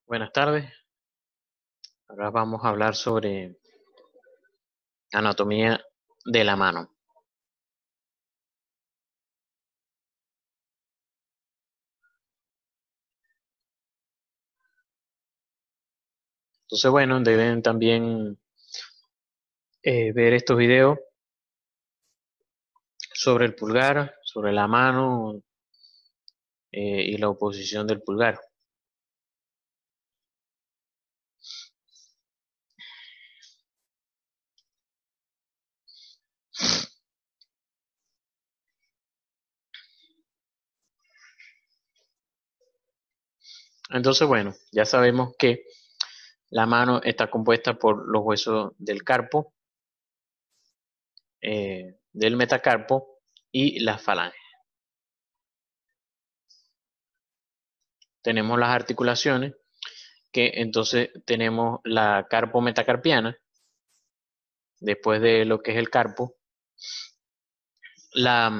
Buenas tardes. Ahora vamos a hablar sobre anatomía de la mano. Entonces, bueno, deben también ver estos videos sobre el pulgar, sobre la mano y la oposición del pulgar. Entonces, bueno, ya sabemos que la mano está compuesta por los huesos del carpo, del metacarpo y las falanges. Tenemos las articulaciones, que entonces tenemos la carpo metacarpiana, después de lo que es el carpo, la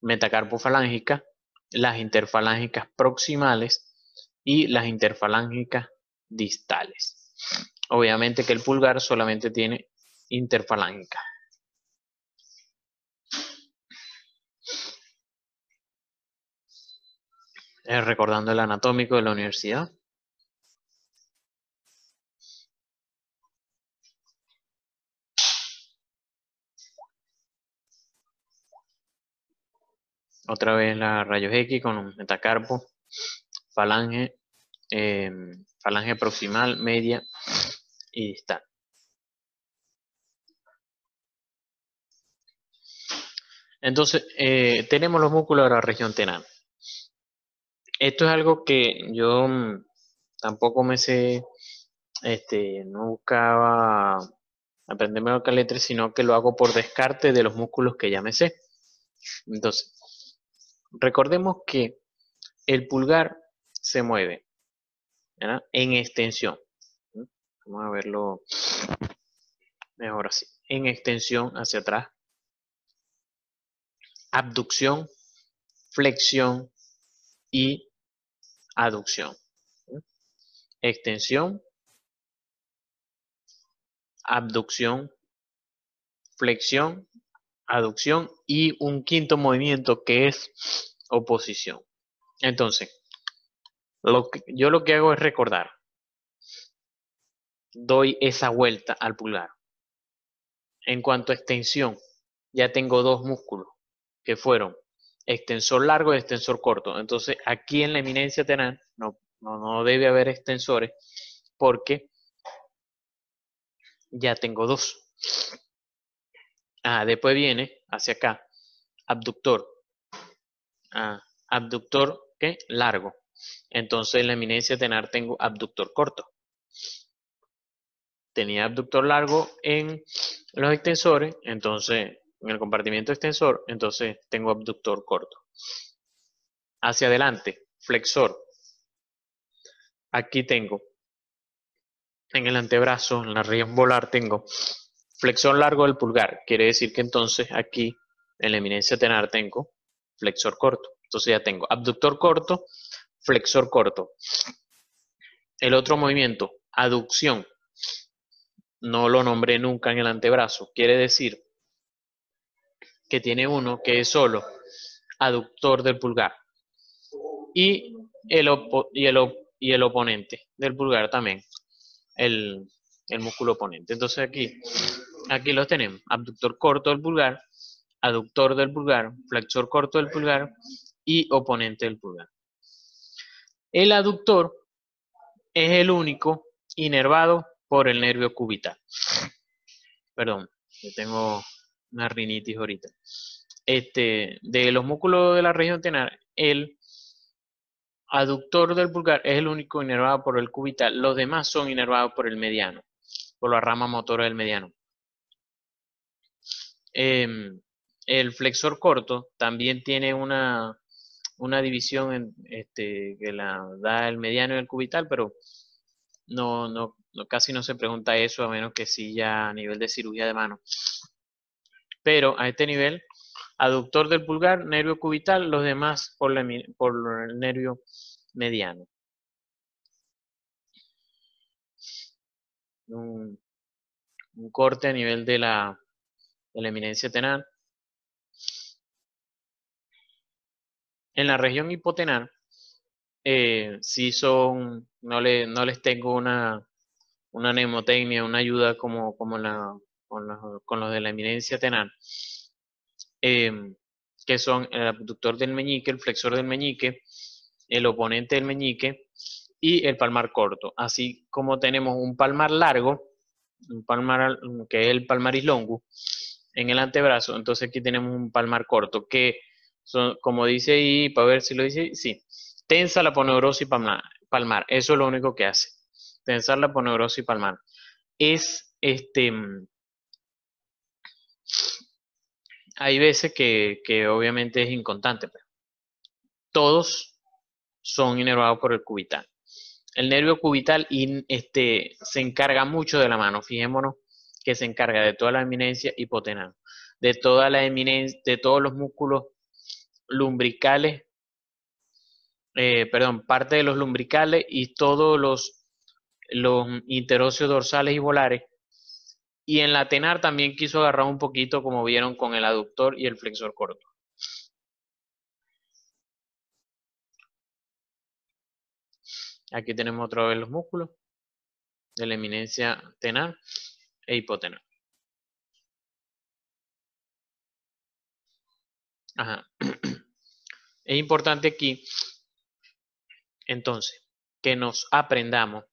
metacarpofalángica, las interfalángicas proximales y las interfalángicas distales. Obviamente que el pulgar solamente tiene interfalángica. Recordando el anatómico de la universidad. Otra vez la rayos X con metacarpo, falange, falange proximal, media y distal. Entonces, tenemos los músculos de la región tenal. Esto es algo que yo tampoco me sé, no buscaba aprenderme la letra, sino que lo hago por descarte de los músculos que ya me sé. Entonces, recordemos que el pulgar se mueve, ¿verdad?, en extensión. Vamos a verlo mejor así. En extensión hacia atrás, abducción, flexión y aducción. Extensión, abducción, flexión, aducción y un quinto movimiento que es oposición. Entonces, yo lo que hago es recordar. Doy esa vuelta al pulgar. En cuanto a extensión, ya tengo dos músculos que fueron extensor largo y extensor corto. Entonces, aquí en la eminencia tenal no debe haber extensores porque ya tengo dos. Después viene hacia acá, abductor. Abductor, ¿qué? Largo. Entonces, en la eminencia tenar tengo abductor corto. Tenía abductor largo en los extensores, entonces en el compartimiento extensor, entonces tengo abductor corto. Hacia adelante, flexor. Aquí tengo, en el antebrazo, en la región volar, tengo flexor largo del pulgar. Quiere decir que entonces aquí, en la eminencia tenar, tengo flexor corto. Entonces ya tengo abductor corto, flexor corto. El otro movimiento, aducción. No lo nombré nunca en el antebrazo. Quiere decir que tiene uno que es solo aductor del pulgar y el oponente del pulgar también, el músculo oponente. Entonces aquí los tenemos: abductor corto del pulgar, aductor del pulgar, flexor corto del pulgar y oponente del pulgar. El aductor es el único inervado por el nervio cubital. Perdón, yo tengo una rinitis ahorita. De los músculos de la región tenar, el aductor del pulgar es el único inervado por el cubital. Los demás son inervados por el mediano, por la rama motora del mediano. El flexor corto también tiene una división que la da el mediano y el cubital, pero casi no se pregunta eso, a menos que sí ya a nivel de cirugía de mano. Pero a este nivel, aductor del pulgar, nervio cubital, los demás por el nervio mediano. un, un corte a nivel de la eminencia tenar. En la región hipotenar, sí son, no les tengo una mnemotecnia, una ayuda con los de la eminencia tenar, que son el abductor del meñique, el flexor del meñique, el oponente del meñique y el palmar corto. Así como tenemos un palmar largo, un palmar que es el palmaris longus en el antebrazo, entonces aquí tenemos un palmar corto que son, como dice ahí, para ver si lo dice, sí, tensa la aponeurosis palmar, eso es lo único que hace, tensar la aponeurosis palmar. Es hay veces que obviamente es inconstante, pero todos son inervados por el cubital. El nervio cubital se encarga mucho de la mano. Fijémonos que se encarga de toda la eminencia hipotenar, de toda la eminencia, de todos los músculos lumbricales, parte de los lumbricales y todos los interóseos dorsales y volares. Y en la tenar también quiso agarrar un poquito, como vieron, con el aductor y el flexor corto. Aquí tenemos otra vez los músculos de la eminencia tenar e hipotenar. Ajá. Es importante aquí, entonces, que nos aprendamos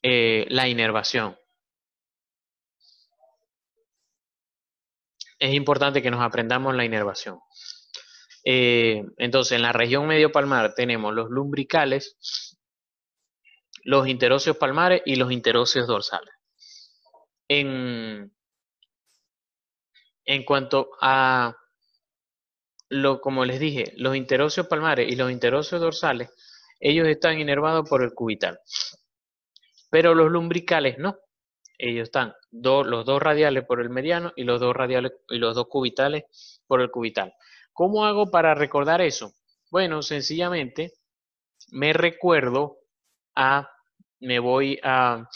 la inervación. Es importante que nos aprendamos la inervación. Entonces, en la región medio palmar tenemos los lumbricales, los interóseos palmares y los interóseos dorsales. En cuanto a como les dije, los interóseos palmares y los interóseos dorsales, ellos están inervados por el cubital. Pero los lumbricales no. Ellos están los dos radiales por el mediano y los dos radiales y los dos cubitales por el cubital. ¿Cómo hago para recordar eso? Bueno, sencillamente me voy a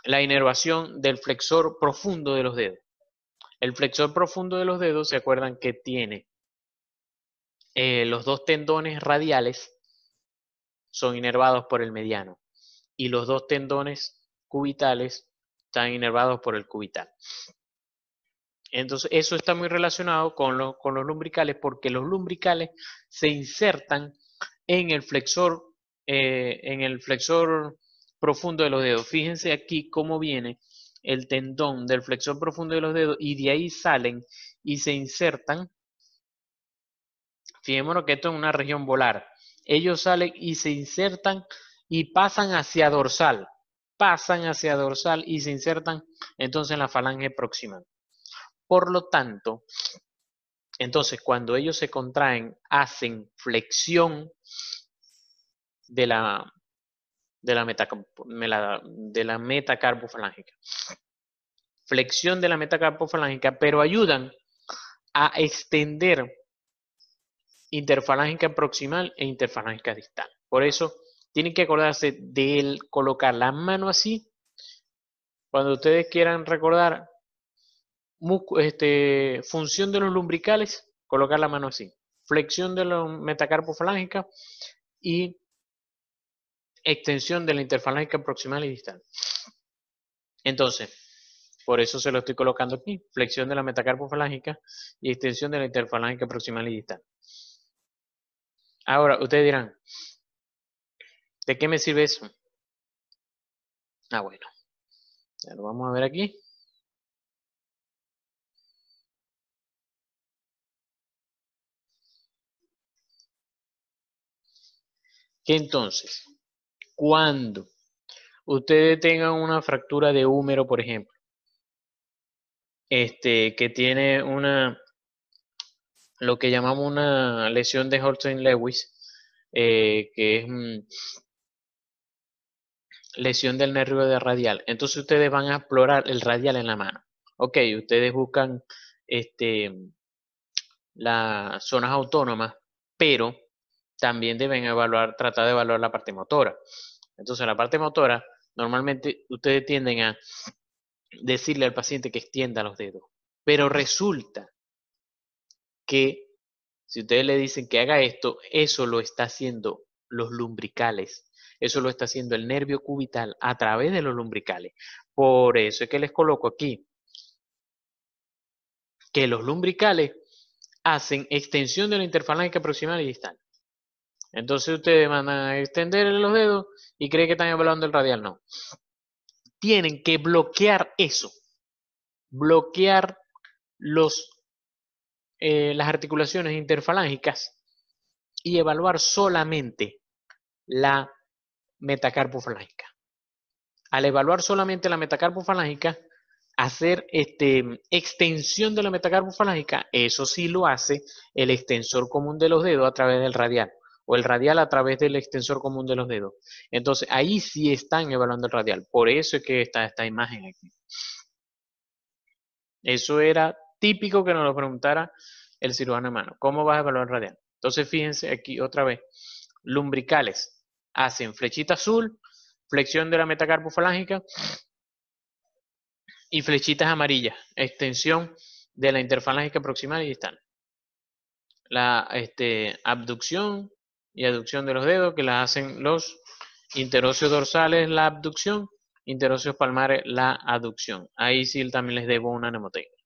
la inervación del flexor profundo de los dedos. El flexor profundo de los dedos, ¿se acuerdan que tiene los dos tendones radiales? Son inervados por el mediano y los dos tendones cubitales están inervados por el cubital. Entonces, eso está muy relacionado con los lumbricales, porque los lumbricales se insertan en el flexor profundo de los dedos. Fíjense aquí cómo viene el tendón del flexor profundo de los dedos y de ahí salen y se insertan. Fijémonos que esto es una región volar. Ellos salen y se insertan y pasan hacia dorsal. Pasan hacia dorsal y se insertan entonces en la falange proximal. Por lo tanto, entonces cuando ellos se contraen, hacen flexión de la metacarpofalángica. Flexión de la metacarpofalángica, pero ayudan a extender interfalángica proximal e interfalángica distal. Por eso tienen que acordarse de colocar la mano así. Cuando ustedes quieran recordar función de los lumbricales, colocar la mano así. Flexión de la metacarpofalángica y extensión de la interfalángica proximal y distal. Entonces, por eso se lo estoy colocando aquí. Flexión de la metacarpofalángica y extensión de la interfalángica proximal y distal. Ahora, ustedes dirán, ¿de qué me sirve eso? Ah, bueno. Ya lo vamos a ver aquí. Que entonces, cuando ustedes tengan una fractura de húmero, por ejemplo, que tiene lo que llamamos una lesión de Holstein-Lewis, que es lesión del nervio de radial. Entonces ustedes van a explorar el radial en la mano. Ok, ustedes buscan las zonas autónomas, pero también deben tratar de evaluar la parte motora. Entonces la parte motora normalmente ustedes tienden a decirle al paciente que extienda los dedos, pero resulta que si ustedes le dicen que haga esto, eso lo está haciendo los lumbricales, eso lo está haciendo el nervio cubital a través de los lumbricales. Por eso es que les coloco aquí que los lumbricales hacen extensión de la interfalángica proximal y distal. Entonces ustedes van a extender los dedos y creen que están evaluando el radial. No. Tienen que bloquear eso. Bloquear las articulaciones interfalángicas y evaluar solamente la metacarpofalángica. Al evaluar solamente la metacarpofalángica, hacer extensión de la metacarpofalángica, eso sí lo hace el extensor común de los dedos a través del radial, o el radial a través del extensor común de los dedos. Entonces, ahí sí están evaluando el radial. Por eso es que está esta imagen aquí. Eso era típico que nos lo preguntara el cirujano de mano. ¿Cómo vas a evaluar el radial? Entonces, fíjense aquí otra vez. Lumbricales hacen flechita azul, flexión de la metacarpofalángica, y flechitas amarillas, extensión de la interfalángica proximal y distal. La abducción y aducción de los dedos, que la hacen los interóseos dorsales, la abducción, interóseos palmares, la aducción. Ahí sí también les debo una mnemotecnia.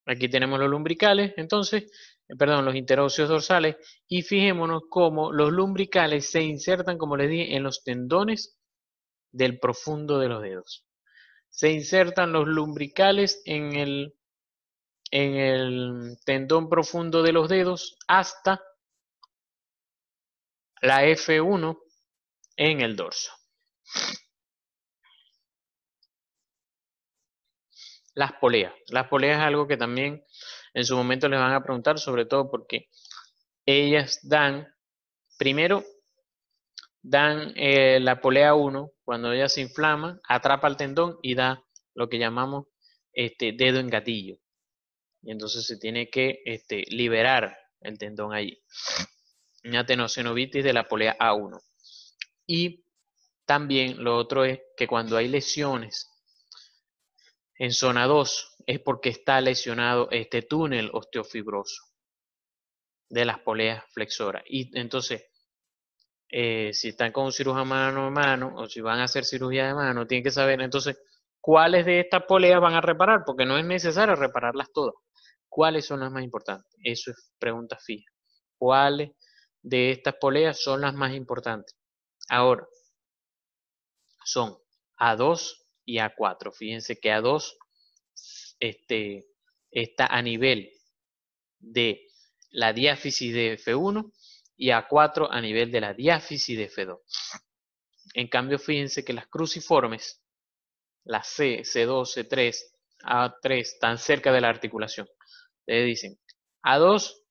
Aquí tenemos los lumbricales, entonces, los interóseos dorsales, y fijémonos cómo los lumbricales se insertan, como les dije, en los tendones del profundo de los dedos. Se insertan los lumbricales en el tendón profundo de los dedos hasta la F1 en el dorso. Las poleas. Las poleas es algo que también en su momento les van a preguntar, sobre todo porque ellas primero dan la polea 1, cuando ella se inflama, atrapa el tendón y da lo que llamamos dedo en gatillo. Y entonces se tiene que liberar el tendón allí. Una tenosinovitis de la polea A1. Y también lo otro es que cuando hay lesiones en zona 2 es porque está lesionado este túnel osteofibroso de las poleas flexoras. Y entonces, si están con un cirujano mano a mano o si van a hacer cirugía de mano, tienen que saber entonces cuáles de estas poleas van a reparar, porque no es necesario repararlas todas. ¿Cuáles son las más importantes? Eso es pregunta fija. ¿Cuáles de estas poleas son las más importantes? Ahora, son A2 y A4. Fíjense que A2 está a nivel de la diáfisis de F1 y A4 a nivel de la diáfisis de F2. En cambio, fíjense que las cruciformes, la C, C2, C3, A3, están cerca de la articulación. Ustedes dicen A2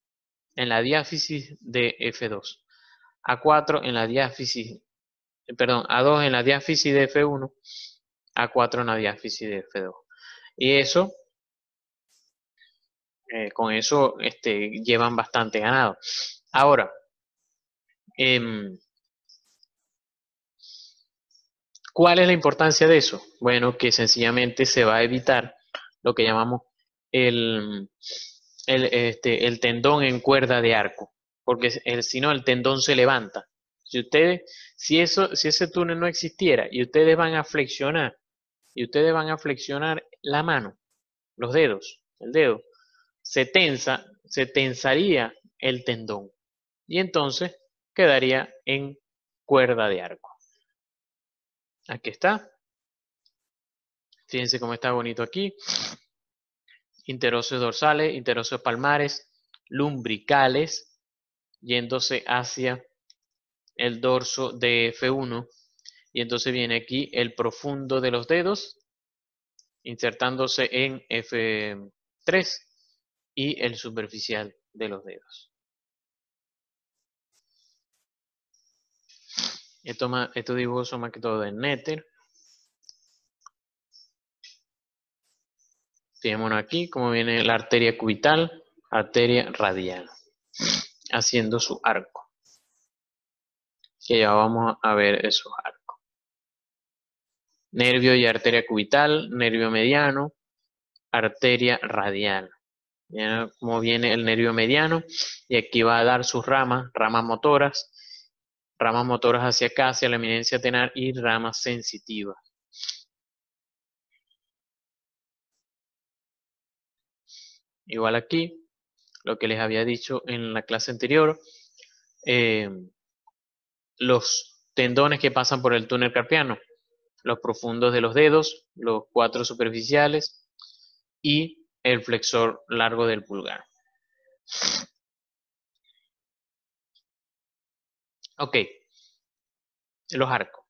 en la diáfisis de F2, A4 en la diáfisis, A2 en la diáfisis de F1, A4 en la diáfisis de F2. Y eso, con eso llevan bastante ganado. Ahora, ¿cuál es la importancia de eso? Bueno, que sencillamente se va a evitar lo que llamamos el tendón en cuerda de arco, porque si no el tendón se levanta. Si ese túnel no existiera y ustedes van a flexionar la mano, los dedos, el dedo, se tensaría el tendón y entonces quedaría en cuerda de arco. Aquí está. Fíjense cómo está bonito aquí. Interóseos dorsales, interóseos palmares, lumbricales, yéndose hacia el dorso de F1. Y entonces viene aquí el profundo de los dedos, insertándose en F3 y el superficial de los dedos. Estos dibujos son más que todo de Netter. Fijémonos aquí cómo viene la arteria cubital, arteria radial, haciendo su arco. que ya vamos a ver esos arcos. Nervio y arteria cubital, nervio mediano, arteria radial. Miren cómo viene el nervio mediano y aquí va a dar sus ramas motoras hacia acá, hacia la eminencia tenar y ramas sensitivas. Igual aquí, lo que les había dicho en la clase anterior, los tendones que pasan por el túnel carpiano, los profundos de los dedos, los 4 superficiales y el flexor largo del pulgar. Ok, los arcos.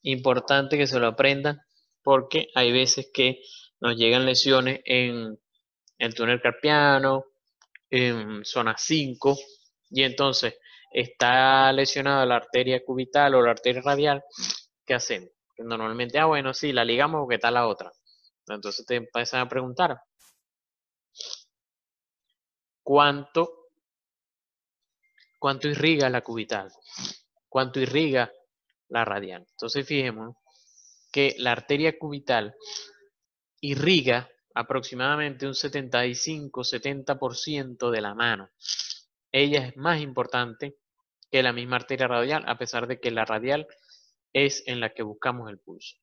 Importante que se lo aprendan porque hay veces que nos llegan lesiones en el túnel carpiano, en zona 5, y entonces está lesionada la arteria cubital o la arteria radial. ¿Qué hacemos? Que normalmente, bueno, sí, la ligamos porque está la otra. Entonces te empiezan a preguntar, ¿cuánto irriga la cubital? ¿Cuánto irriga la radial? Entonces fijémonos que la arteria cubital irriga aproximadamente un 75-70% de la mano. Ella es más importante que la misma arteria radial, a pesar de que la radial es en la que buscamos el pulso.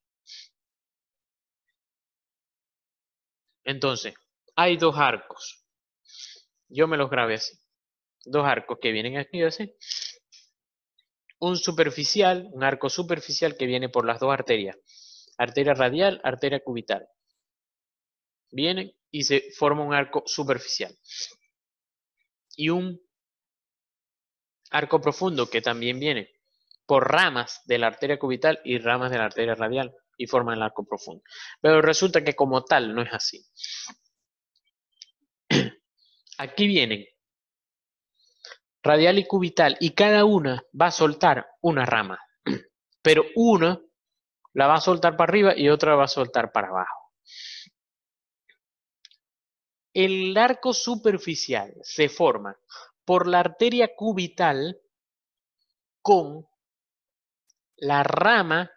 Entonces, hay dos arcos. Yo me los grabé así. Dos arcos que vienen aquí así. Un arco superficial que viene por las dos arterias. Arteria radial, arteria cubital. Vienen y se forma un arco superficial. Y un arco profundo que también viene por ramas de la arteria cubital y ramas de la arteria radial y forman el arco profundo. Pero resulta que como tal no es así. Aquí vienen radial y cubital y cada una va a soltar una rama. Pero una la va a soltar para arriba y otra va a soltar para abajo. El arco superficial se forma por la arteria cubital con la rama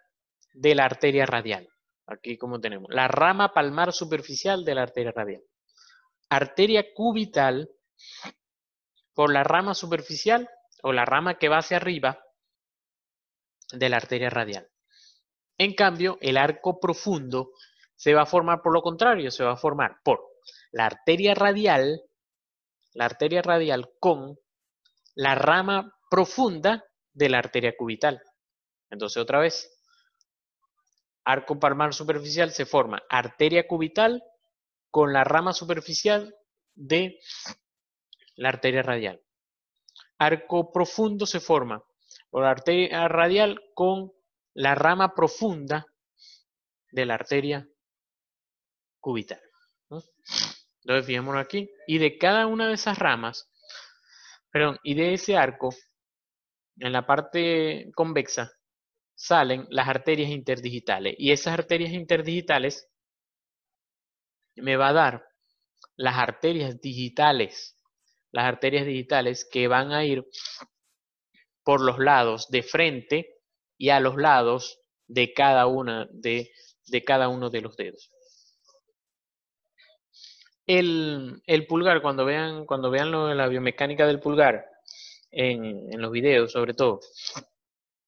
de la arteria radial. Aquí como tenemos la rama palmar superficial de la arteria radial. Arteria cubital por la rama superficial o la rama que va hacia arriba de la arteria radial. En cambio, el arco profundo se va a formar por lo contrario, se va a formar por la arteria radial con la rama profunda de la arteria cubital. Entonces, otra vez, arco palmar superficial se forma arteria cubital con la rama superficial de la arteria radial. Arco profundo se forma por la arteria radial con la rama profunda de la arteria cubital, ¿no? Entonces, fijémonos aquí. Y de cada una de esas ramas, y de ese arco, en la parte convexa, salen las arterias interdigitales. Y esas arterias interdigitales me va a dar las arterias digitales. Las arterias digitales que van a ir por los lados de frente y a los lados de cada uno de los dedos. El pulgar, cuando vean la biomecánica del pulgar, en los videos sobre todo,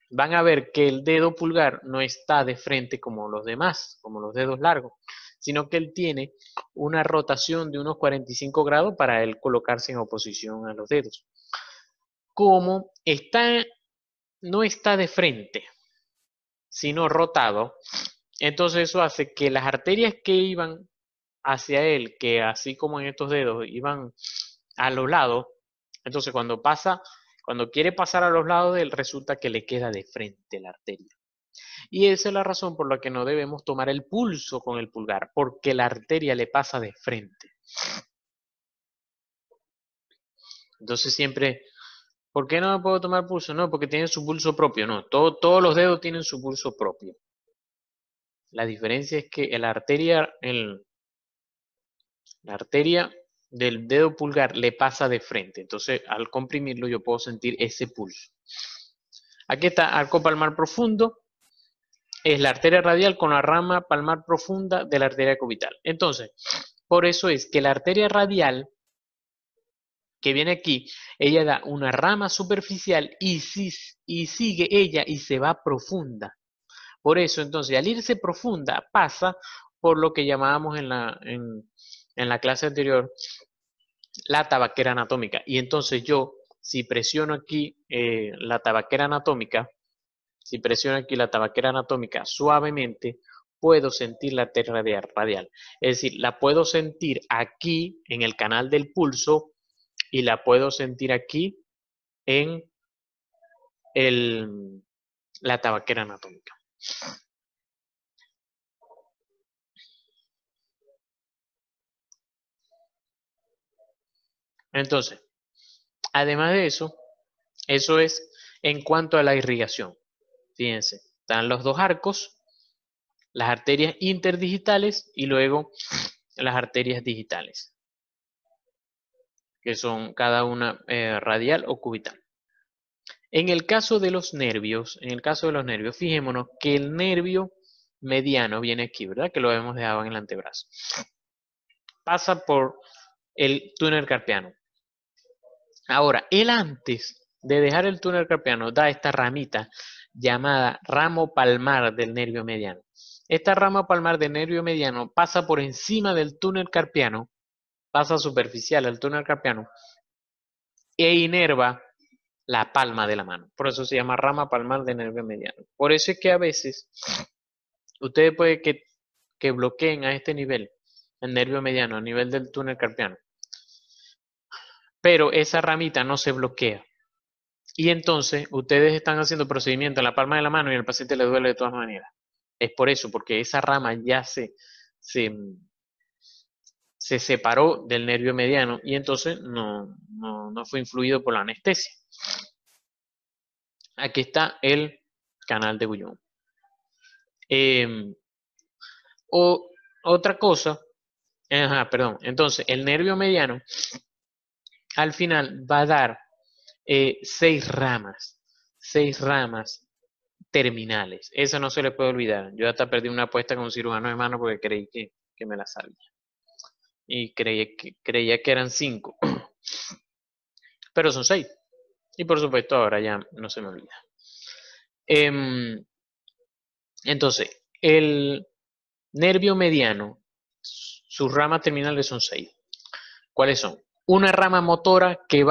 van a ver que el dedo pulgar no está de frente como los demás, como los dedos largos, sino que él tiene una rotación de unos 45 grados para él colocarse en oposición a los dedos. Como no está de frente, sino rotado, entonces eso hace que las arterias que iban hacia él, que así como en estos dedos iban a los lados, entonces cuando quiere pasar a los lados de él, resulta que le queda de frente la arteria. Y esa es la razón por la que no debemos tomar el pulso con el pulgar, porque la arteria le pasa de frente. Entonces siempre, ¿por qué no puedo tomar pulso? No, porque tiene su pulso propio. No, todos los dedos tienen su pulso propio. La diferencia es que la arteria del dedo pulgar le pasa de frente. Entonces, al comprimirlo, yo puedo sentir ese pulso. Aquí está arco palmar profundo, es la arteria radial con la rama palmar profunda de la arteria cubital. Entonces, por eso es que la arteria radial que viene aquí, ella da una rama superficial y sigue ella y se va profunda. Por eso, entonces, al irse profunda, pasa por lo que llamábamos en la clase anterior la tabaquera anatómica. Y entonces yo, si presiono aquí la tabaquera anatómica, suavemente, puedo sentir la arteria radial. Es decir, la puedo sentir aquí en el canal del pulso y la puedo sentir aquí en la tabaquera anatómica. Entonces, además de eso es en cuanto a la irrigación. Fíjense, están los dos arcos, las arterias interdigitales y luego las arterias digitales, que son cada una radial o cubital. En el caso de los nervios, fijémonos que el nervio mediano viene aquí, ¿verdad? Que lo habíamos dejado en el antebrazo. Pasa por el túnel carpiano. Ahora, él antes de dejar el túnel carpiano da esta ramita llamada ramo palmar del nervio mediano. Esta rama palmar del nervio mediano pasa por encima del túnel carpiano, pasa superficial al túnel carpiano e inerva la palma de la mano. Por eso se llama rama palmar del nervio mediano. Por eso es que a veces ustedes pueden que bloqueen a este nivel el nervio mediano, a nivel del túnel carpiano. Pero esa ramita no se bloquea. Y entonces ustedes están haciendo procedimiento en la palma de la mano y al paciente le duele de todas maneras. Es por eso, porque esa rama ya se separó del nervio mediano y entonces no fue influido por la anestesia. Aquí está el canal de Bouillon. Otra cosa, entonces el nervio mediano al final va a dar 6 ramas terminales. Eso no se le puede olvidar. Yo hasta perdí una apuesta con un cirujano de mano porque creí que me la sabía. Y creía que eran 5. Pero son 6. Y por supuesto ahora ya no se me olvida. Entonces, el nervio mediano, sus ramas terminales son 6. ¿Cuáles son? Una rama motora que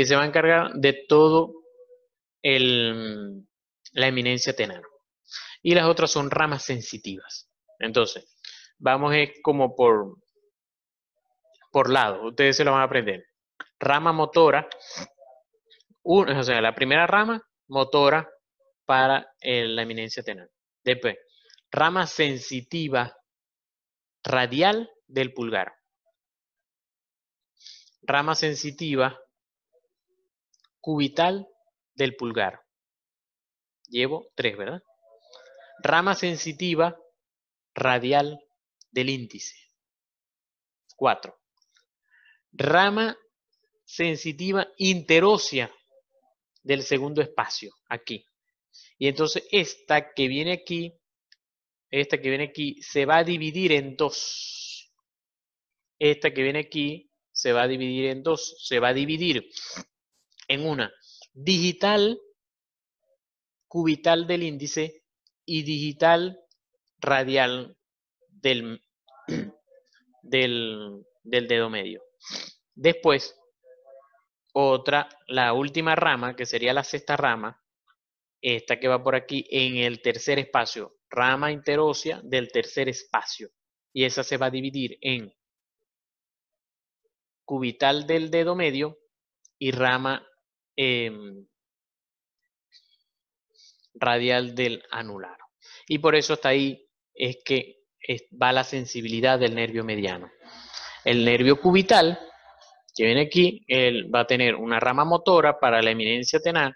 se va a encargar de todo la eminencia tenano. Y las otras son ramas sensitivas. Entonces, vamos como por lado. Ustedes se lo van a aprender. Rama motora, o sea, la primera rama motora para la eminencia tenana. Después, rama sensitiva radial del pulgar. Rama sensitiva cubital del pulgar. Llevo 3, ¿verdad? Rama sensitiva radial del índice. 4. Rama sensitiva interósea del segundo espacio, aquí. Y entonces esta que viene aquí se va a dividir en 2. Esta que viene aquí se va a dividir en 2. Se va a dividir en una digital cubital del índice y digital radial del dedo medio. Después, la última rama, que sería la sexta rama, esta que va por aquí en el tercer espacio, rama interósea del tercer espacio. Y esa se va a dividir en cubital del dedo medio y rama radial del anular. Y por eso hasta ahí es que va la sensibilidad del nervio mediano. El nervio cubital, que viene aquí, él va a tener una rama motora para la eminencia tenal,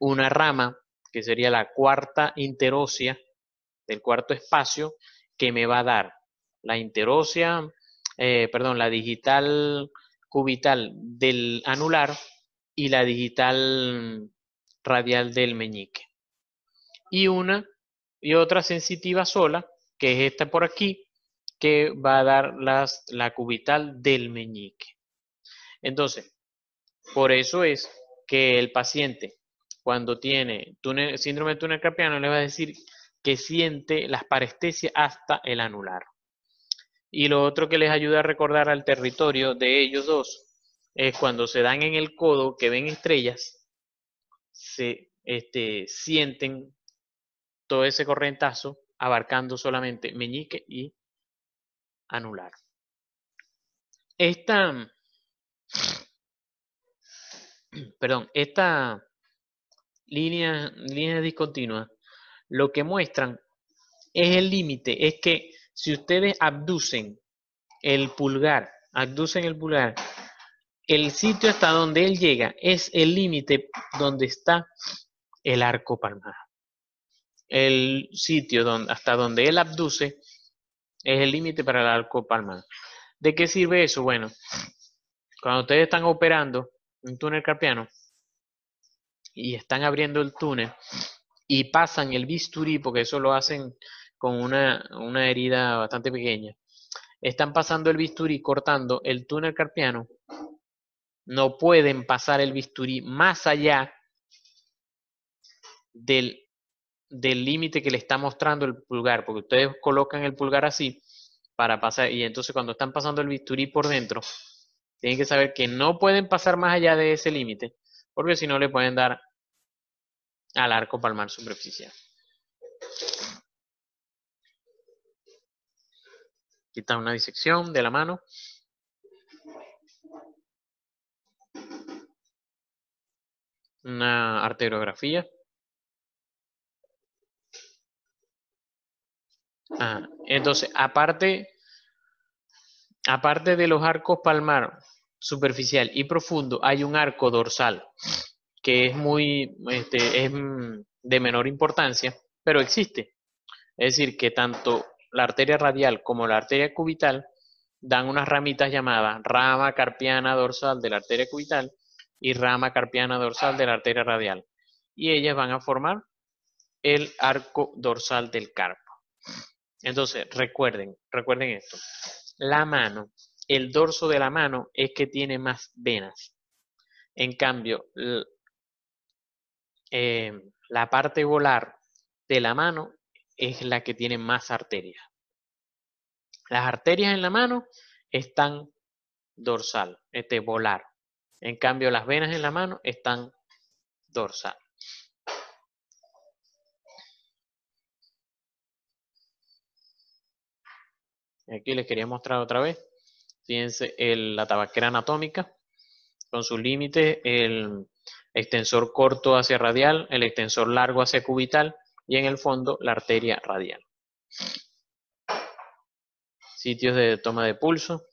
una rama que sería la cuarta interósea del cuarto espacio, que me va a dar la interósea, la digital cubital del anular y la digital radial del meñique. Y otra sensitiva sola, que es esta por aquí, que va a dar la cubital del meñique. Entonces, por eso es que el paciente, cuando tiene síndrome de túnel carpiano, le va a decir que siente las parestesias hasta el anular. Y lo otro que les ayuda a recordar al territorio de ellos dos es cuando se dan en el codo, que ven estrellas, se sienten todo ese corrientazo abarcando solamente meñique y anular. Esta línea discontinua lo que muestran es el límite, es que si ustedes abducen el pulgar, el sitio hasta donde él llega es el límite donde está el arco palmar. El sitio hasta donde él abduce es el límite para el arco palmar. ¿De qué sirve eso? Bueno, cuando ustedes están operando un túnel carpiano y están abriendo el túnel y pasan el bisturí, porque eso lo hacen con una herida bastante pequeña, están pasando el bisturí cortando el túnel carpiano, no pueden pasar el bisturí más allá del límite que le está mostrando el pulgar, porque ustedes colocan el pulgar así para pasar, y entonces cuando están pasando el bisturí por dentro, tienen que saber que no pueden pasar más allá de ese límite, porque si no le pueden dar al arco palmar superficial. Aquí está una disección de la mano. Una arteriografía. Entonces, aparte de los arcos palmar superficial y profundo, hay un arco dorsal que es de menor importancia, pero existe. Es decir, que tanto la arteria radial como la arteria cubital dan unas ramitas llamadas rama carpiana dorsal de la arteria cubital y rama carpiana dorsal de la arteria radial. Y ellas van a formar el arco dorsal del carpo. Entonces, recuerden esto. La mano, el dorso de la mano es que tiene más venas. En cambio, la parte volar de la mano es la que tiene más arterias. Las arterias en la mano están dorsal, volar. En cambio, las venas en la mano están dorsal. Aquí les quería mostrar otra vez. Fíjense la tabaquera anatómica con sus límites, el extensor corto hacia radial, el extensor largo hacia cubital y en el fondo la arteria radial. Sitios de toma de pulso.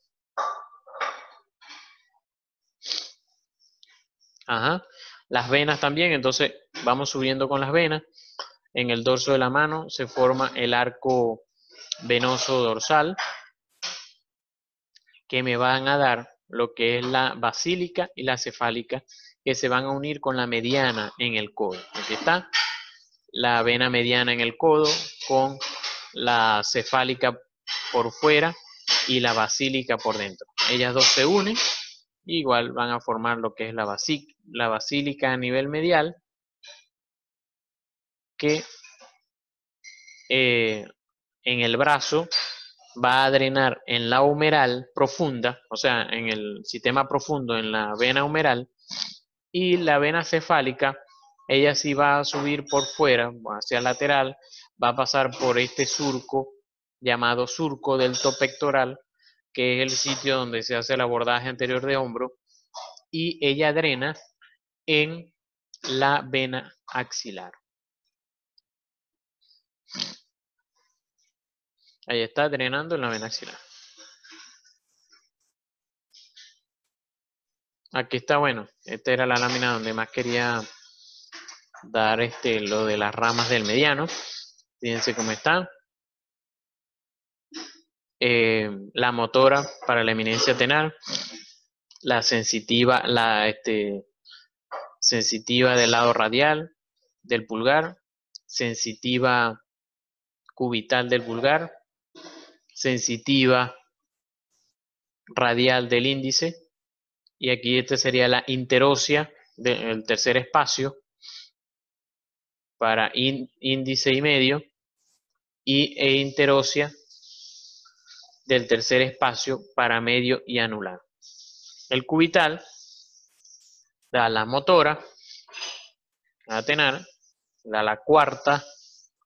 Las venas también, entonces vamos subiendo con las venas. En el dorso de la mano se forma el arco venoso dorsal, que me van a dar lo que es la basílica y la cefálica, que se van a unir con la mediana en el codo. Aquí está la vena mediana en el codo con la cefálica por fuera y la basílica por dentro. Ellas dos se unen, igual van a formar lo que es la basílica a nivel medial, que en el brazo va a drenar en la humeral profunda, o sea, en el sistema profundo, en la vena humeral, y la vena cefálica, ella sí va a subir por fuera, hacia el lateral, va a pasar por este surco, llamado surco delto pectoral, que es el sitio donde se hace el abordaje anterior de hombro, y ella drena en la vena axilar. Ahí está drenando en la vena axilar. Aquí está, bueno, esta era la lámina donde más quería dar lo de las ramas del mediano. Fíjense cómo está. La motora para la eminencia tenal, la sensitiva, sensitiva del lado radial del pulgar, sensitiva cubital del pulgar, sensitiva radial del índice, y aquí esta sería la interósea del tercer espacio para índice y medio, e interósea del tercer espacio para medio y anular. El cubital da la motora, la tenar, da la cuarta,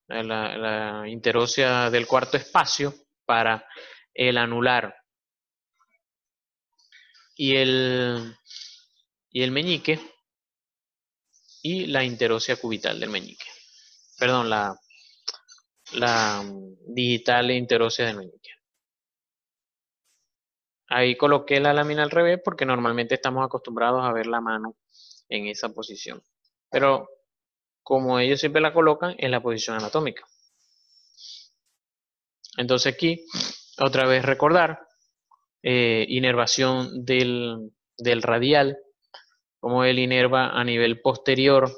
la interósea del cuarto espacio para el anular, y el meñique, y la interósea cubital del meñique. Perdón, la digital e interósea del meñique. Ahí coloqué la lámina al revés porque normalmente estamos acostumbrados a ver la mano en esa posición. Pero como ellos siempre la colocan en la posición anatómica. Entonces aquí, otra vez recordar, inervación del radial, como él inerva a nivel posterior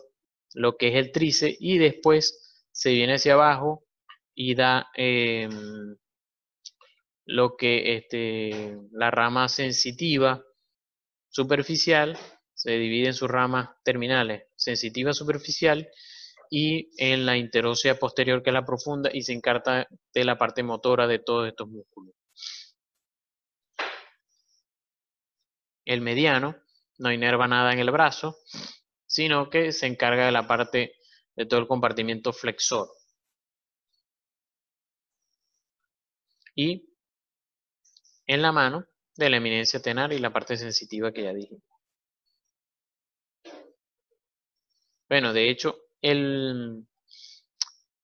lo que es el tríceps, y después se viene hacia abajo y da lo que la rama sensitiva superficial se divide en sus ramas terminales, sensitiva superficial y en la interósea posterior, que es la profunda, y se encarga de la parte motora de todos estos músculos. El mediano no inerva nada en el brazo, sino que se encarga de la parte de todo el compartimiento flexor. Y en la mano de la eminencia tenar y la parte sensitiva que ya dije. Bueno, de hecho, el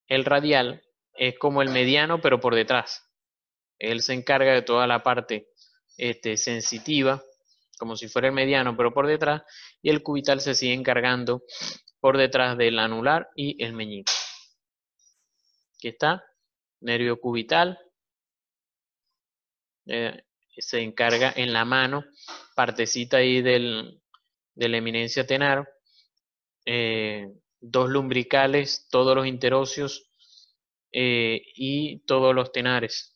radial es como el mediano, pero por detrás. Él se encarga de toda la parte sensitiva, como si fuera el mediano, pero por detrás, y el cubital se sigue encargando por detrás del anular y el meñique. Aquí está, nervio cubital, se encarga en la mano, partecita ahí de la eminencia tenar, dos lumbricales, todos los interóseos y todos los tenares.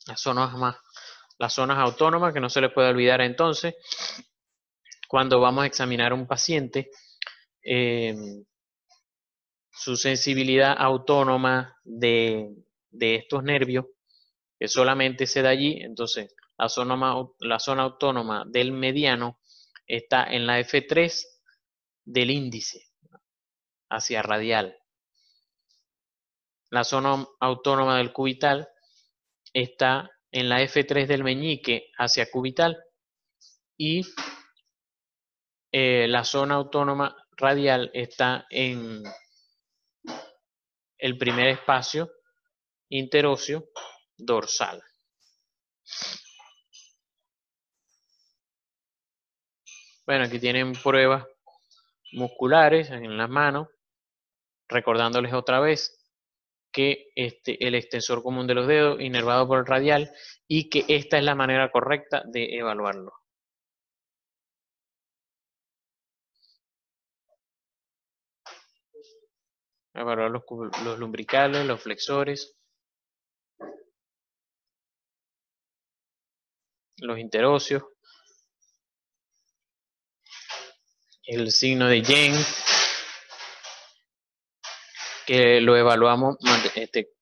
Las zonas autónomas que no se les puede olvidar entonces, cuando vamos a examinar a un paciente, su sensibilidad autónoma de estos nervios, que solamente se da allí. Entonces la zona autónoma del mediano está en la F3 del índice hacia radial. La zona autónoma del cubital está en la F3 del meñique hacia cubital, y la zona autónoma radial está en el primer espacio interóseo dorsal. Bueno, aquí tienen pruebas musculares en las manos, recordándoles otra vez que el extensor común de los dedos inervado por el radial, y que esta es la manera correcta de evaluarlo. Evaluar los lumbricales, los flexores, los interóseos, el signo de Yen, que lo evaluamos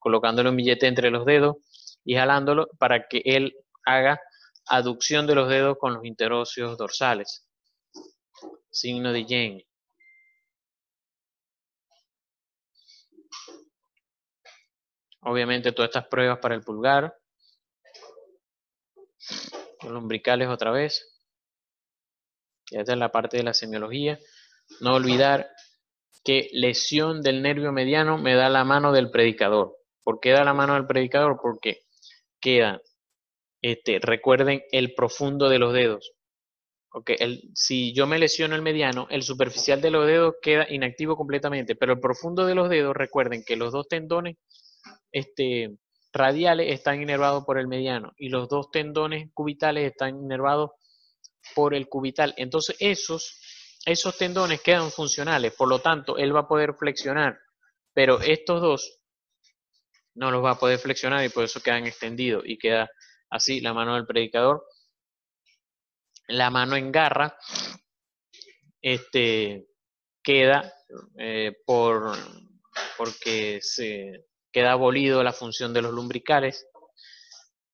colocándole un billete entre los dedos y jalándolo para que él haga aducción de los dedos con los interóseos dorsales. Signo de Yen. Obviamente todas estas pruebas para el pulgar. Los lumbricales otra vez. Y esta es la parte de la semiología. No olvidar que lesión del nervio mediano me da la mano del predicador. ¿Por qué da la mano del predicador? Porque queda, recuerden, el profundo de los dedos. Okay, si yo me lesiono el mediano, el superficial de los dedos queda inactivo completamente, pero el profundo de los dedos, recuerden que los dos tendones radiales están inervados por el mediano, y los dos tendones cubitales están inervados por el cubital. Entonces esos tendones quedan funcionales, por lo tanto él va a poder flexionar, pero estos dos no los va a poder flexionar y por eso quedan extendidos y queda así la mano del predicador. La mano en garra queda porque se queda abolido la función de los lumbricales.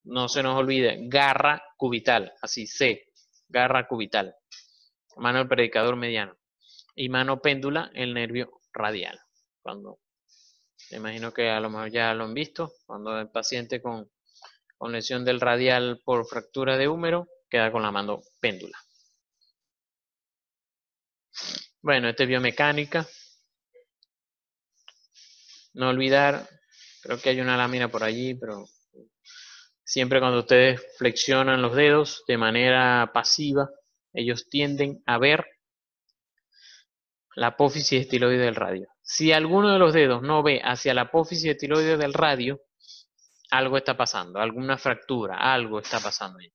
No se nos olvide, garra cubital, así C, garra cubital. Mano del predicador mediano. Y mano péndula, el nervio radial. Cuando, me imagino que a lo mejor ya lo han visto, cuando el paciente con lesión del radial por fractura de húmero queda con la mano péndula. Bueno, este es biomecánica. No olvidar, creo que hay una lámina por allí, pero siempre cuando ustedes flexionan los dedos de manera pasiva, ellos tienden a ver la apófisis estiloide del radio. Si alguno de los dedos no ve hacia la apófisis estiloide del radio, algo está pasando, alguna fractura, algo está pasando ahí.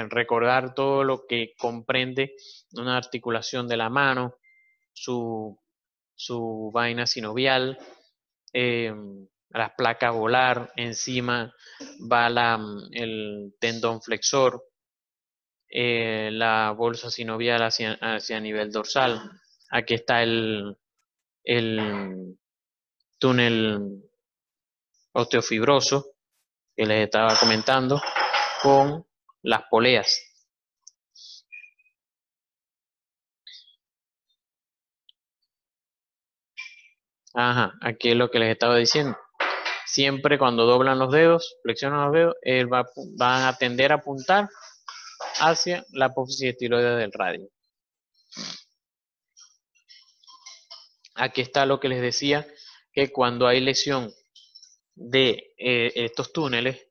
Recordar todo lo que comprende una articulación de la mano, su vaina sinovial, las placas volar, encima va el tendón flexor, la bolsa sinovial hacia nivel dorsal. Aquí está el túnel osteofibroso que les estaba comentando con las poleas. Ajá, aquí es lo que les estaba diciendo. Siempre cuando doblan los dedos, flexionan los dedos, van a tender a apuntar hacia la apófisis estiloide del radio. Aquí está lo que les decía, que cuando hay lesión de estos túneles,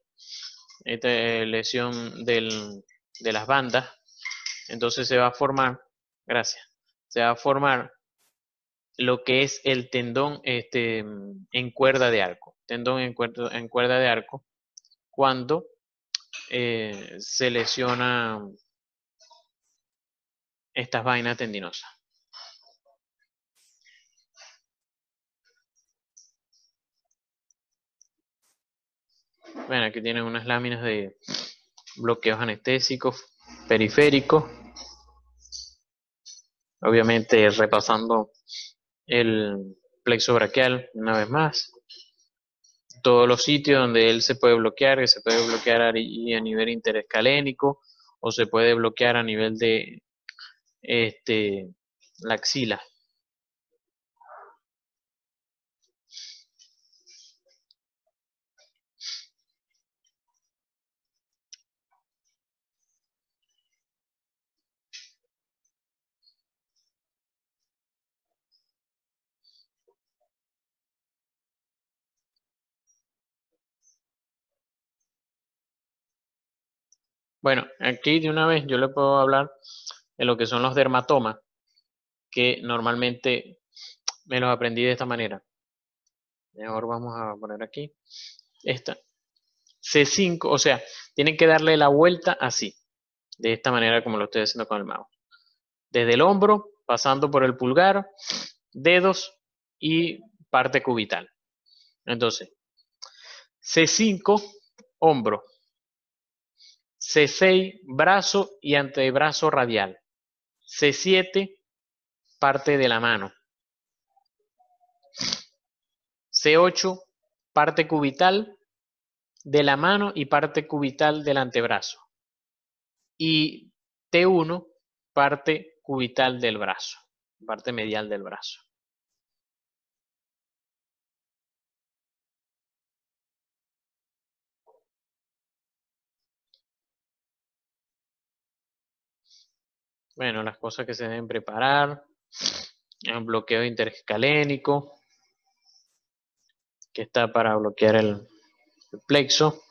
lesión de las bandas, entonces se va a formar, gracias, se va a formar lo que es el tendón en cuerda de arco, tendón en cuerda de arco, cuando se lesiona estas vainas tendinosas. Bueno, aquí tienen unas láminas de bloqueos anestésicos periféricos. Obviamente repasando el plexo braquial una vez más. Todos los sitios donde él se puede bloquear, que se puede bloquear a nivel interescalénico o se puede bloquear a nivel de la axila. Bueno, aquí de una vez yo le puedo hablar de lo que son los dermatomas, que normalmente me los aprendí de esta manera. Mejor vamos a poner aquí esta. C5, o sea, tienen que darle la vuelta así, de esta manera como lo estoy haciendo con el mouse. Desde el hombro, pasando por el pulgar, dedos y parte cubital. Entonces, C5, hombro. C6, brazo y antebrazo radial. C7, parte de la mano. C8, parte cubital de la mano y parte cubital del antebrazo. Y T1, parte cubital del brazo, parte medial del brazo. Bueno, las cosas que se deben preparar, el bloqueo interescalénico, que está para bloquear el plexo.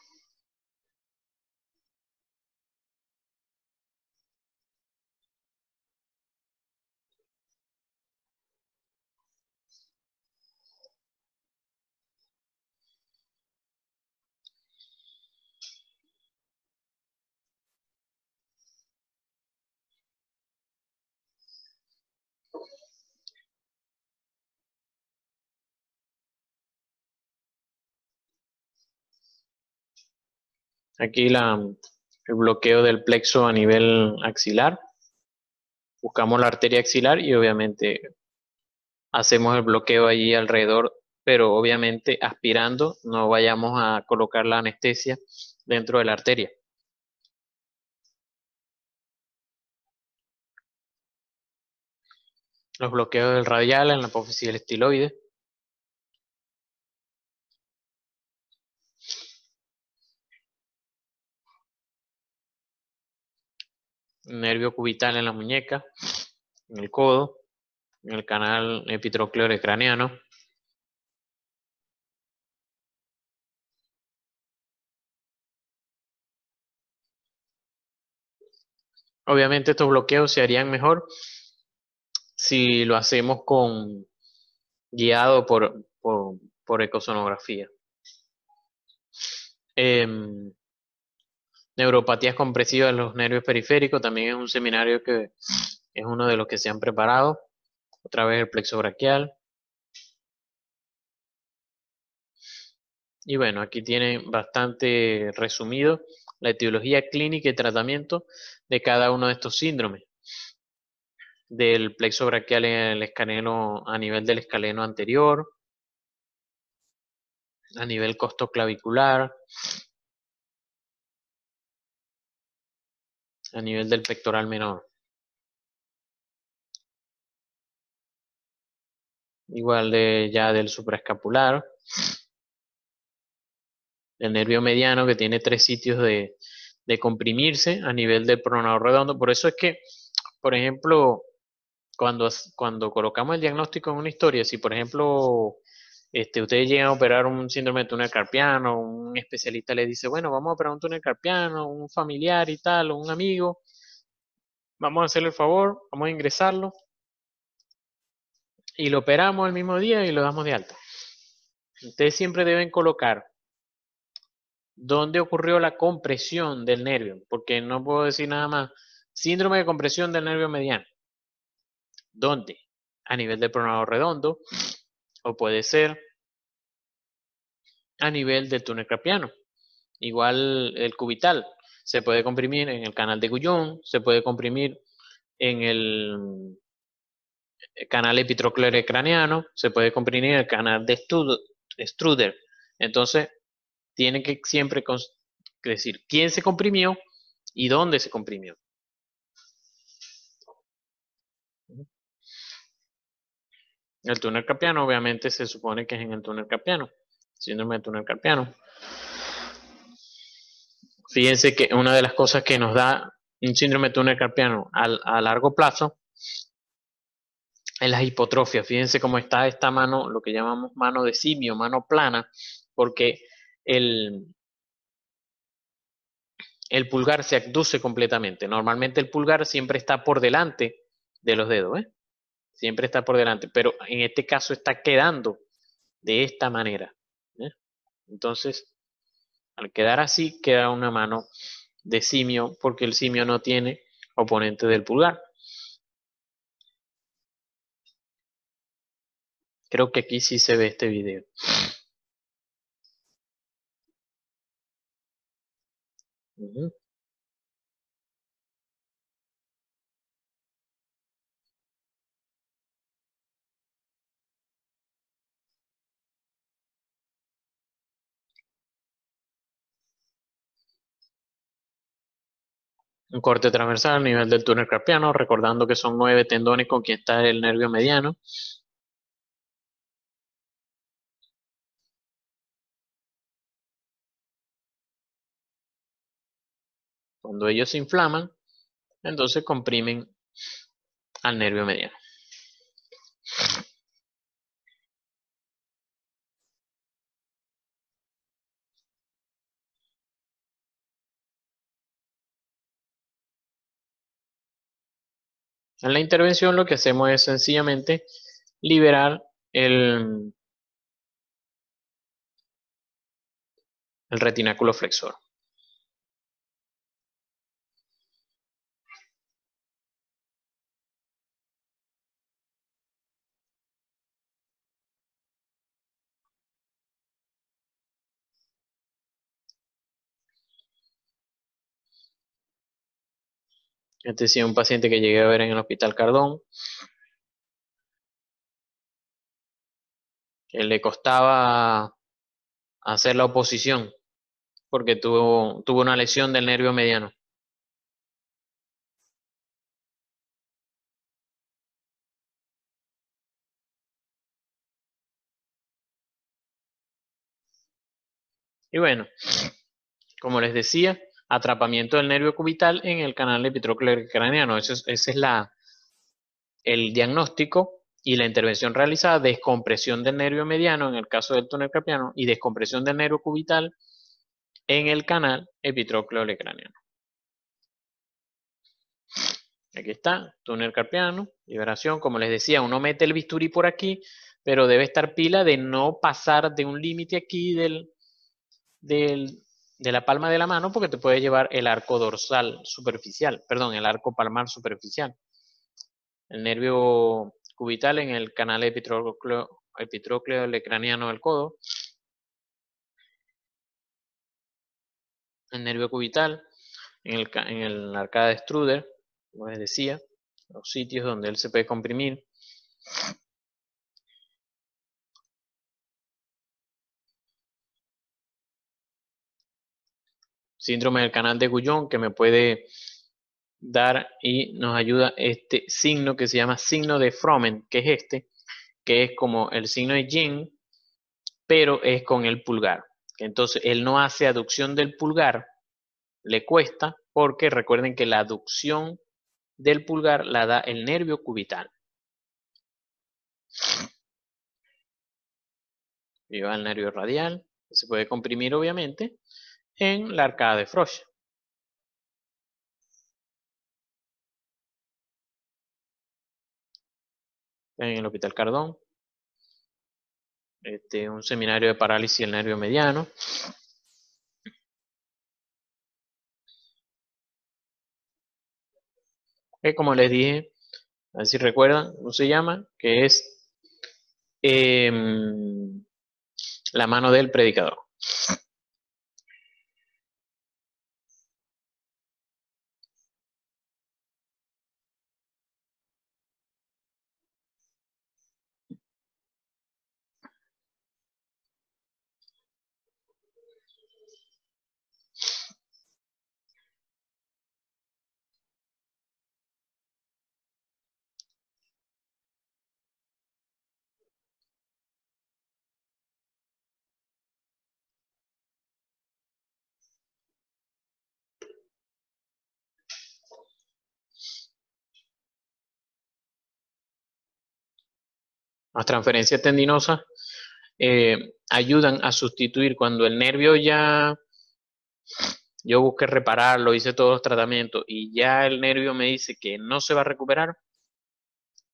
Aquí el bloqueo del plexo a nivel axilar. Buscamos la arteria axilar y obviamente hacemos el bloqueo allí alrededor, pero obviamente aspirando, no vayamos a colocar la anestesia dentro de la arteria. Los bloqueos del radial en la apófisis del estiloide. Nervio cubital en la muñeca, en el codo, en el canal epitrocleore craneano. Obviamente estos bloqueos se harían mejor si lo hacemos guiado por ecosonografía. Neuropatías compresivas de los nervios periféricos también es un seminario que es uno de los que se han preparado. Otra vez el plexo braquial. Y bueno, aquí tiene bastante resumido la etiología clínica y tratamiento de cada uno de estos síndromes. Del plexo braquial en el escanelo, a nivel del escaleno anterior, a nivel costoclavicular, a nivel del pectoral menor. Igual ya del supraescapular, el nervio mediano que tiene 3 sitios de comprimirse a nivel del pronador redondo. Por eso es que, por ejemplo, cuando colocamos el diagnóstico en una historia, si por ejemplo ustedes llegan a operar un síndrome de túnel carpiano, un especialista le dice, bueno, vamos a operar un túnel carpiano, un familiar y tal, o un amigo, vamos a hacerle el favor, vamos a ingresarlo y lo operamos el mismo día y lo damos de alta. Ustedes siempre deben colocar dónde ocurrió la compresión del nervio, porque no puedo decir nada más, síndrome de compresión del nervio mediano. ¿Dónde? A nivel del pronador redondo, o puede ser a nivel del túnel carpiano. Igual el cubital se puede comprimir en el canal de Guyon, se puede comprimir en el canal epitrocleore craneano, se puede comprimir en el canal de Struder. Entonces, tienen que siempre decir quién se comprimió y dónde se comprimió. El túnel carpiano, obviamente, se supone que es en el túnel carpiano, síndrome de túnel carpiano. Fíjense que una de las cosas que nos da un síndrome de túnel carpiano a largo plazo es la hipotrofia. Fíjense cómo está esta mano, lo que llamamos mano de simio, mano plana, porque el pulgar se abduce completamente. Normalmente el pulgar siempre está por delante de los dedos, ¿eh? Siempre está por delante, pero en este caso está quedando de esta manera, ¿eh? Entonces, al quedar así, queda una mano de simio, porque el simio no tiene oponente del pulgar. Creo que aquí sí se ve este video. Un corte transversal a nivel del túnel carpiano, recordando que son 9 tendones con quien está el nervio mediano. Cuando ellos se inflaman, entonces comprimen al nervio mediano. En la intervención lo que hacemos es sencillamente liberar el retináculo flexor. Este sí es un paciente que llegué a ver en el Hospital Cardón, que le costaba hacer la oposición porque tuvo una lesión del nervio mediano. Y bueno, como les decía, atrapamiento del nervio cubital en el canal epitrócleo craneano. Ese es el diagnóstico y la intervención realizada, descompresión del nervio mediano en el caso del túnel carpiano y descompresión del nervio cubital en el canal epitrócleo craneano. Aquí está, túnel carpiano, liberación. Como les decía, uno mete el bisturí por aquí, pero debe estar pila de no pasar de un límite aquí de la palma de la mano, porque te puede llevar el arco dorsal superficial, perdón, el arco palmar superficial. El nervio cubital en el canal epitrócleo craneano del codo. El nervio cubital en el arcada de Struder, como les decía, los sitios donde él se puede comprimir. Síndrome del canal de Guyon, que me puede dar y nos ayuda este signo que se llama signo de Froment, que es este, que es como el signo de Yin, pero es con el pulgar. Entonces él no hace aducción del pulgar, le cuesta, porque recuerden que la aducción del pulgar la da el nervio cubital. Y va el nervio radial, que se puede comprimir obviamente en la arcada de Frosch. En el Hospital Cardón. Un seminario de parálisis del nervio mediano. Que como les dije, a ver si recuerdan, ¿cómo se llama? Que es la mano del predicador. Las transferencias tendinosas ayudan a sustituir cuando el nervio ya, yo busqué repararlo, hice todos los tratamientos y ya el nervio me dice que no se va a recuperar,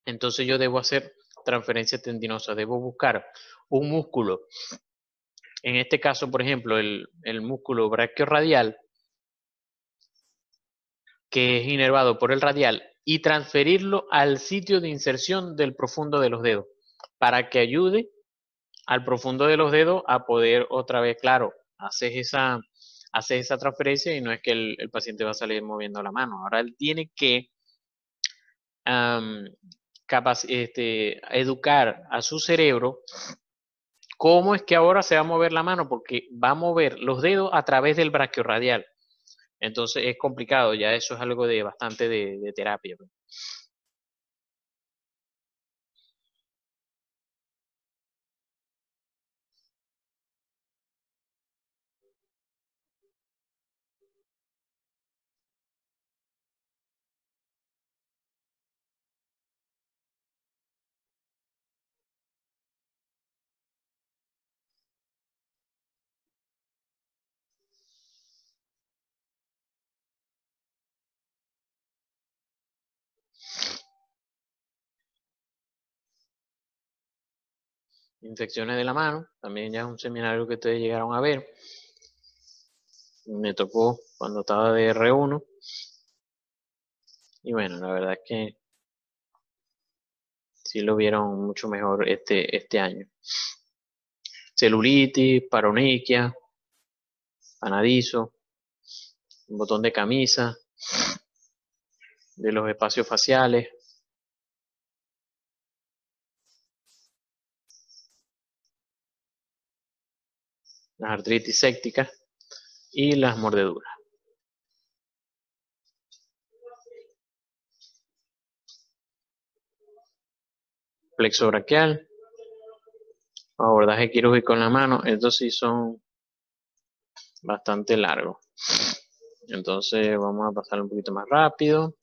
entonces yo debo hacer transferencia tendinosa, debo buscar un músculo, en este caso, por ejemplo, el músculo brachiorradial, que es inervado por el radial, y transferirlo al sitio de inserción del profundo de los dedos, para que ayude al profundo de los dedos a poder otra vez, claro, haces esa transferencia y no es que el paciente va a salir moviendo la mano. Ahora él tiene que educar a su cerebro cómo es que ahora se va a mover la mano, porque va a mover los dedos a través del brachiorradial. Entonces es complicado, ya eso es algo de bastante de terapia. Infecciones de la mano, también ya es un seminario que ustedes llegaron a ver. Me tocó cuando estaba de R1. Y bueno, la verdad es que sí lo vieron mucho mejor este año. Celulitis, paroniquia, panadizo, un botón de camisa. de los espacios faciales, las artritis sépticas y las mordeduras. Plexo braquial, abordaje quirúrgico en la mano, estos sí son bastante largos. Entonces vamos a pasar un poquito más rápido.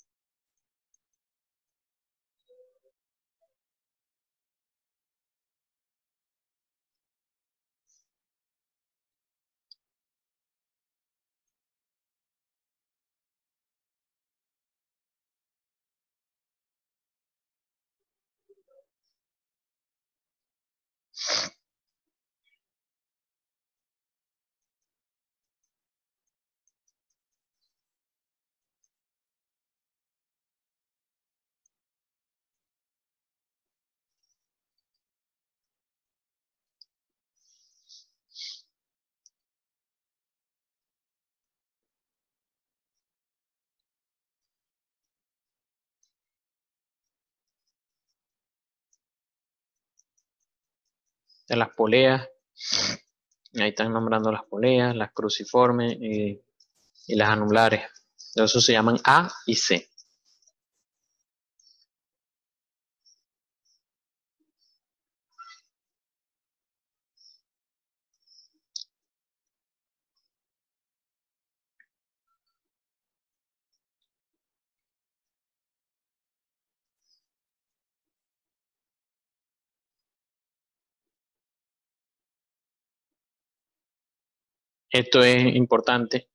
De las poleas, ahí están nombrando las poleas, las cruciformes y las anulares. Esos se llaman A y C. Esto es importante,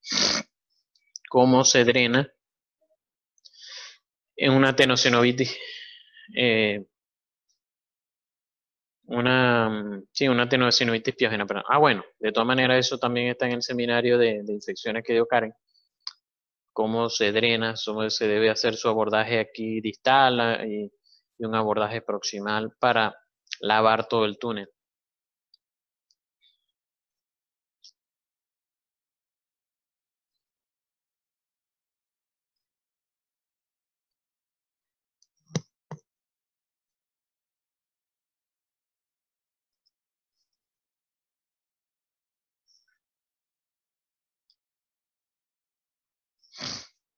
cómo se drena en una tenosinovitis, eh, una tenosinovitis piógena. Perdón. Bueno, de todas maneras eso también está en el seminario de infecciones que dio Karen, cómo se drena, cómo se debe hacer su abordaje aquí distal y un abordaje proximal para lavar todo el túnel.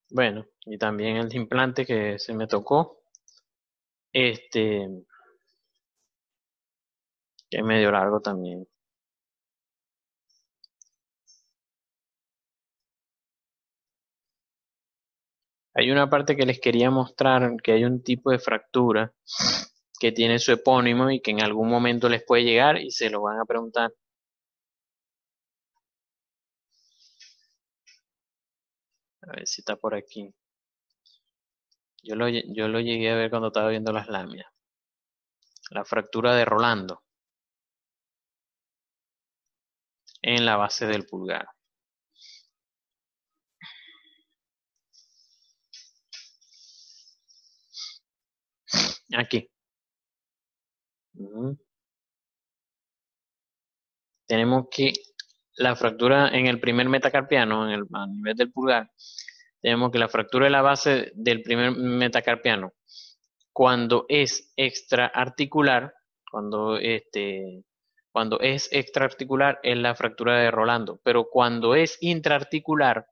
Bueno, y también el implante que se me tocó, que es medio largo también. Hay una parte que les quería mostrar que hay un tipo de fractura que tiene su epónimo y que en algún momento les puede llegar y se lo van a preguntar. A ver si está por aquí. Yo lo llegué a ver cuando estaba viendo las láminas. La fractura de Rolando en la base del pulgar. Aquí. Tenemos que la fractura en el primer metacarpiano, a nivel del pulgar, tenemos que la fractura de la base del primer metacarpiano, cuando es extraarticular, cuando es extraarticular es la fractura de Rolando, pero cuando es intraarticular,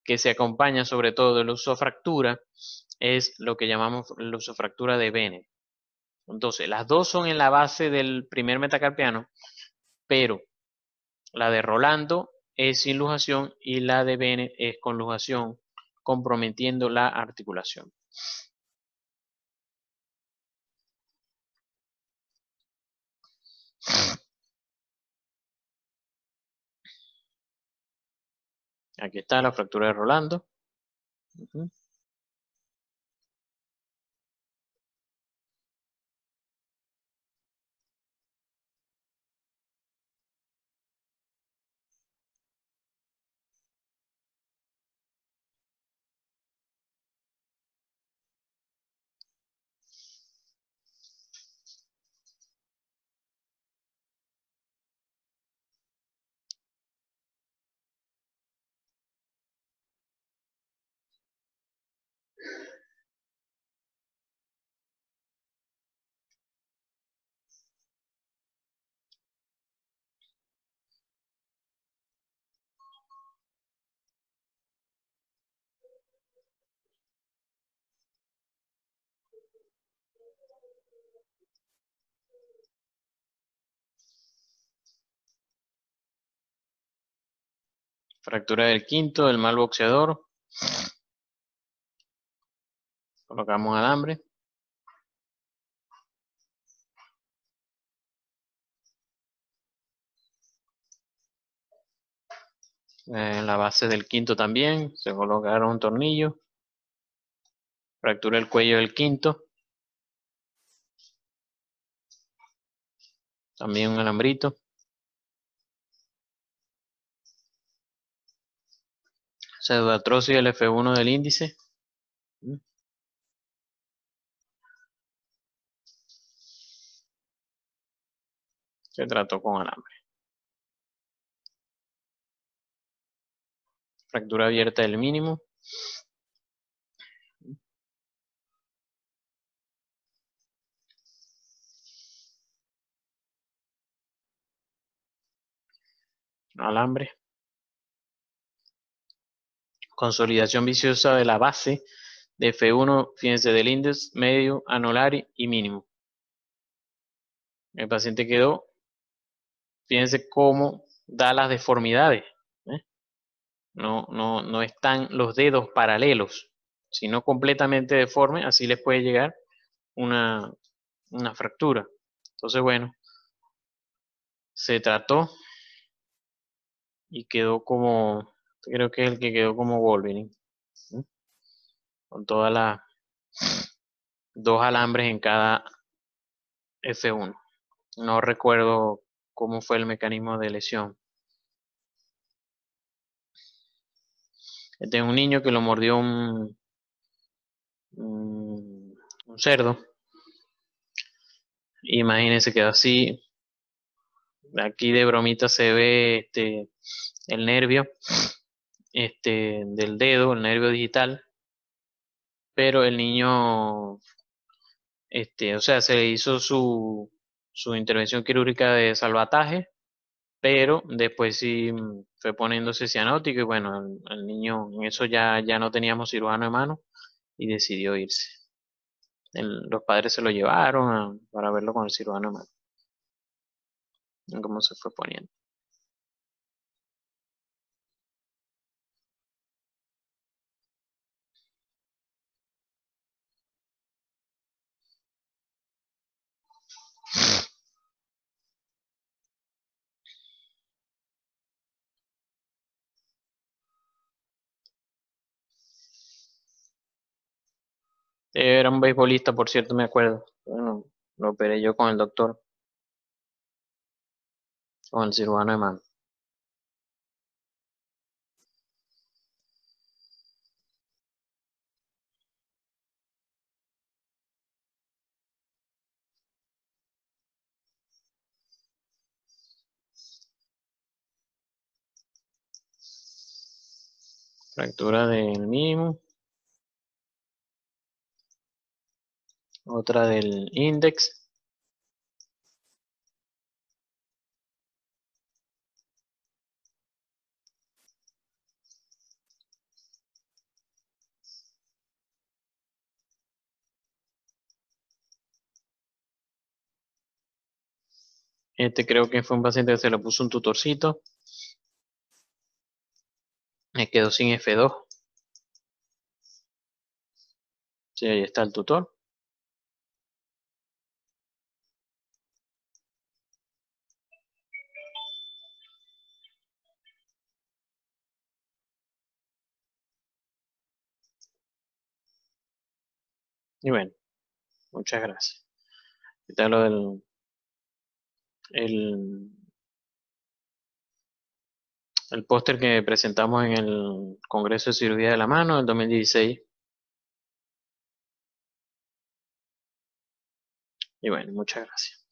que se acompaña sobre todo de la usofractura, es lo que llamamos la usofractura de Bene. Entonces, las dos son en la base del primer metacarpiano, pero la de Rolando es sin lujación y la de Bene es con lujación, comprometiendo la articulación. Aquí está la fractura de Rolando. Fractura del quinto, del mal boxeador. Colocamos alambre. En la base del quinto también se colocaron un tornillo. Fractura el cuello del quinto. También un alambrito. Pseudoartrosis del F1 del índice. Se trató con alambre. Fractura abierta del mínimo. Alambre. Consolidación viciosa de la base de F1, fíjense, del índice, medio, anular y mínimo. El paciente quedó, fíjense cómo da las deformidades. No están los dedos paralelos, sino completamente deforme, así les puede llegar una fractura. Entonces, bueno, se trató y quedó como, creo que es el que quedó como Wolverine, ¿sí? Con todas las dos alambres en cada F1. No recuerdo cómo fue el mecanismo de lesión. Este es un niño que lo mordió un cerdo. Imagínense, quedó así. Aquí de bromita se ve el nervio del dedo, el nervio digital. Pero el niño, o sea, se le hizo su intervención quirúrgica de salvataje, pero después sí fue poniéndose cianótico y bueno, el niño en eso ya no teníamos cirujano de mano y decidió irse. Los padres se lo llevaron para verlo con el cirujano de mano, en cómo se fue poniendo. Era un beisbolista, por cierto, me acuerdo. Bueno, lo operé yo con el doctor, con el cirujano de mano. Fractura del mínimo. Otra del índice. Creo que fue un paciente que se le puso un tutorcito. Me quedó sin F2. Sí, ahí está el tutor. Y bueno, muchas gracias. Está lo del el póster que presentamos en el Congreso de Cirugía de la Mano del 2016. Y bueno, muchas gracias.